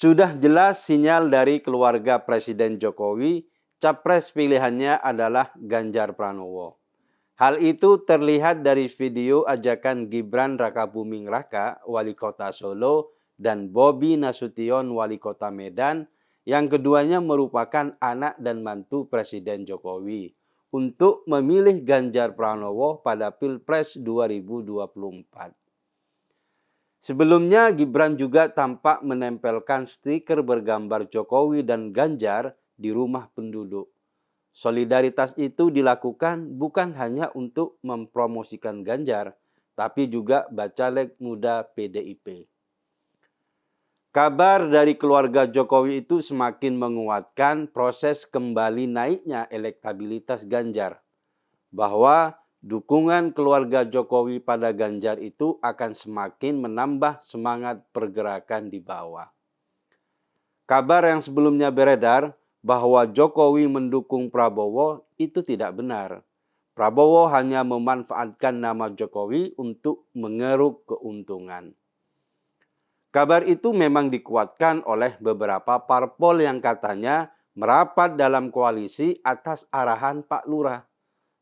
Sudah jelas sinyal dari keluarga Presiden Jokowi, capres pilihannya adalah Ganjar Pranowo. Hal itu terlihat dari video ajakan Gibran Rakabuming Raka, Wali Kota Solo, dan Bobi Nasution, Wali Kota Medan, yang keduanya merupakan anak dan mantu Presiden Jokowi, untuk memilih Ganjar Pranowo pada Pilpres 2024. Sebelumnya, Gibran juga tampak menempelkan stiker bergambar Jokowi dan Ganjar di rumah penduduk. Solidaritas itu dilakukan bukan hanya untuk mempromosikan Ganjar, tapi juga Bacalek Muda PDIP. Kabar dari keluarga Jokowi itu semakin menguatkan proses kembali naiknya elektabilitas Ganjar, bahwa dukungan keluarga Jokowi pada Ganjar itu akan semakin menambah semangat pergerakan di bawah. Kabar yang sebelumnya beredar bahwa Jokowi mendukung Prabowo itu tidak benar. Prabowo hanya memanfaatkan nama Jokowi untuk mengeruk keuntungan. Kabar itu memang dikuatkan oleh beberapa parpol yang katanya merapat dalam koalisi atas arahan Pak Lurah.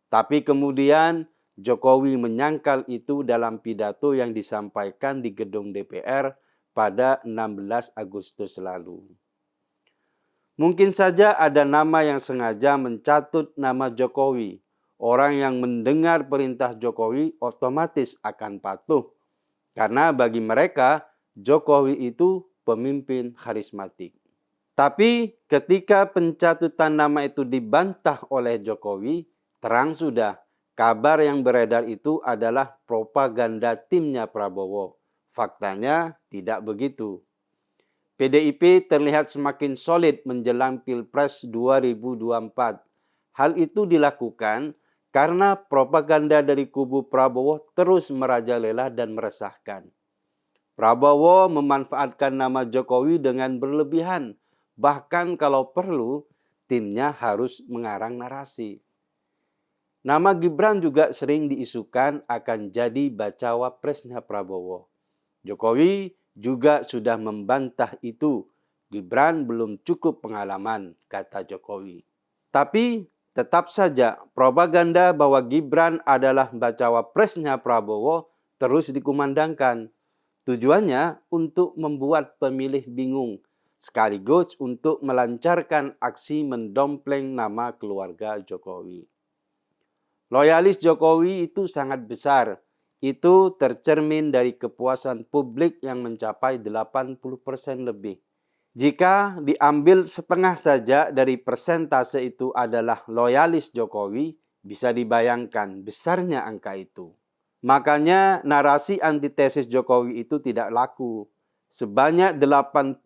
Tapi kemudian Jokowi menyangkal itu dalam pidato yang disampaikan di gedung DPR pada 16 Agustus lalu. Mungkin saja ada nama yang sengaja mencatut nama Jokowi. Orang yang mendengar perintah Jokowi otomatis akan patuh. Karena bagi mereka, Jokowi itu pemimpin karismatik. Tapi ketika pencatutan nama itu dibantah oleh Jokowi, terang sudah, kabar yang beredar itu adalah propaganda timnya Prabowo. Faktanya tidak begitu. PDIP terlihat semakin solid menjelang Pilpres 2024. Hal itu dilakukan karena propaganda dari kubu Prabowo terus merajalela dan meresahkan. Prabowo memanfaatkan nama Jokowi dengan berlebihan, bahkan kalau perlu, timnya harus mengarang narasi. Nama Gibran juga sering diisukan akan jadi bacawa presnya Prabowo. Jokowi juga sudah membantah itu. Gibran belum cukup pengalaman, kata Jokowi. Tapi tetap saja propaganda bahwa Gibran adalah bacawa presnya Prabowo terus dikumandangkan. Tujuannya untuk membuat pemilih bingung, sekaligus untuk melancarkan aksi mendompleng nama keluarga Jokowi. Loyalis Jokowi itu sangat besar. Itu tercermin dari kepuasan publik yang mencapai 80% lebih. Jika diambil setengah saja dari persentase itu adalah loyalis Jokowi, bisa dibayangkan besarnya angka itu. Makanya narasi antitesis Jokowi itu tidak laku. Sebanyak 80%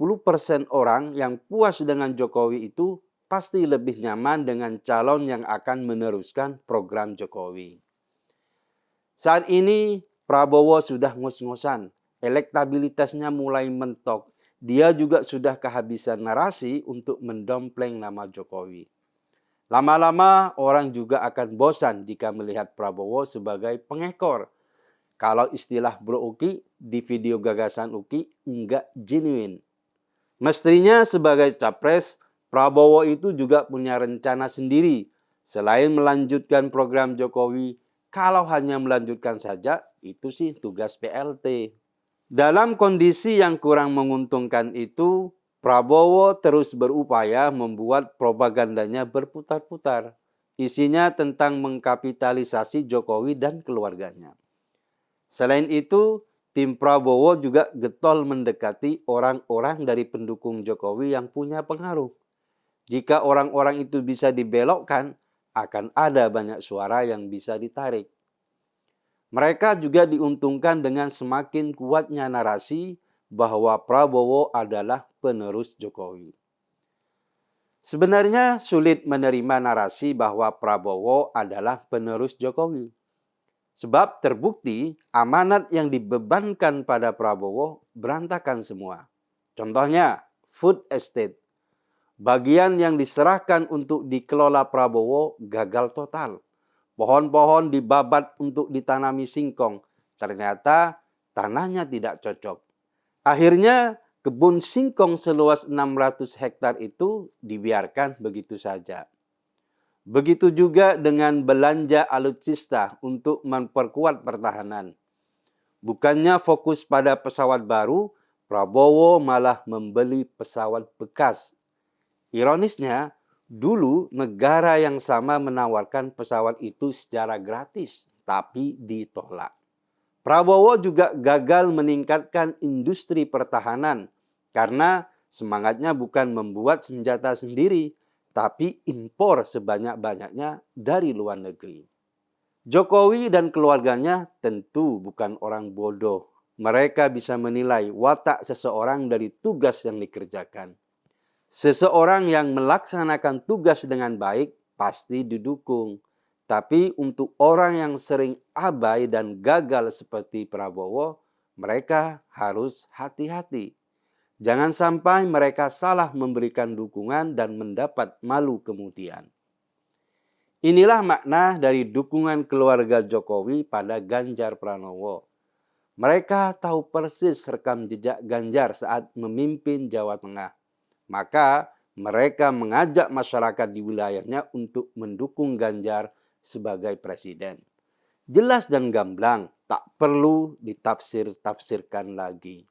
orang yang puas dengan Jokowi itu pasti lebih nyaman dengan calon yang akan meneruskan program Jokowi. Saat ini Prabowo sudah ngos-ngosan, elektabilitasnya mulai mentok. Dia juga sudah kehabisan narasi untuk mendompleng nama Jokowi. Lama-lama orang juga akan bosan jika melihat Prabowo sebagai pengekor. Kalau istilah Bro Uki di video gagasan Uki enggak genuine. Mestinya sebagai capres, Prabowo itu juga punya rencana sendiri. Selain melanjutkan program Jokowi, kalau hanya melanjutkan saja, itu sih tugas PLT. Dalam kondisi yang kurang menguntungkan itu, Prabowo terus berupaya membuat propagandanya berputar-putar. Isinya tentang mengkapitalisasi Jokowi dan keluarganya. Selain itu, tim Prabowo juga getol mendekati orang-orang dari pendukung Jokowi yang punya pengaruh. Jika orang-orang itu bisa dibelokkan, akan ada banyak suara yang bisa ditarik. Mereka juga diuntungkan dengan semakin kuatnya narasi bahwa Prabowo adalah penerus Jokowi. Sebenarnya sulit menerima narasi bahwa Prabowo adalah penerus Jokowi. Sebab terbukti amanat yang dibebankan pada Prabowo berantakan semua. Contohnya food estate. Bagian yang diserahkan untuk dikelola Prabowo gagal total. Pohon-pohon dibabat untuk ditanami singkong. Ternyata tanahnya tidak cocok. Akhirnya kebun singkong seluas 600 hektar itu dibiarkan begitu saja. Begitu juga dengan belanja alutsista untuk memperkuat pertahanan. Bukannya fokus pada pesawat baru, Prabowo malah membeli pesawat bekas. Ironisnya, dulu negara yang sama menawarkan pesawat itu secara gratis, tapi ditolak. Prabowo juga gagal meningkatkan industri pertahanan karena semangatnya bukan membuat senjata sendiri, tapi impor sebanyak-banyaknya dari luar negeri. Jokowi dan keluarganya tentu bukan orang bodoh. Mereka bisa menilai watak seseorang dari tugas yang dikerjakan. Seseorang yang melaksanakan tugas dengan baik pasti didukung. Tapi untuk orang yang sering abai dan gagal seperti Prabowo, mereka harus hati-hati. Jangan sampai mereka salah memberikan dukungan dan mendapat malu kemudian. Inilah makna dari dukungan keluarga Jokowi pada Ganjar Pranowo. Mereka tahu persis rekam jejak Ganjar saat memimpin Jawa Tengah. Maka mereka mengajak masyarakat di wilayahnya untuk mendukung Ganjar sebagai presiden. Jelas dan gamblang, tak perlu ditafsir-tafsirkan lagi.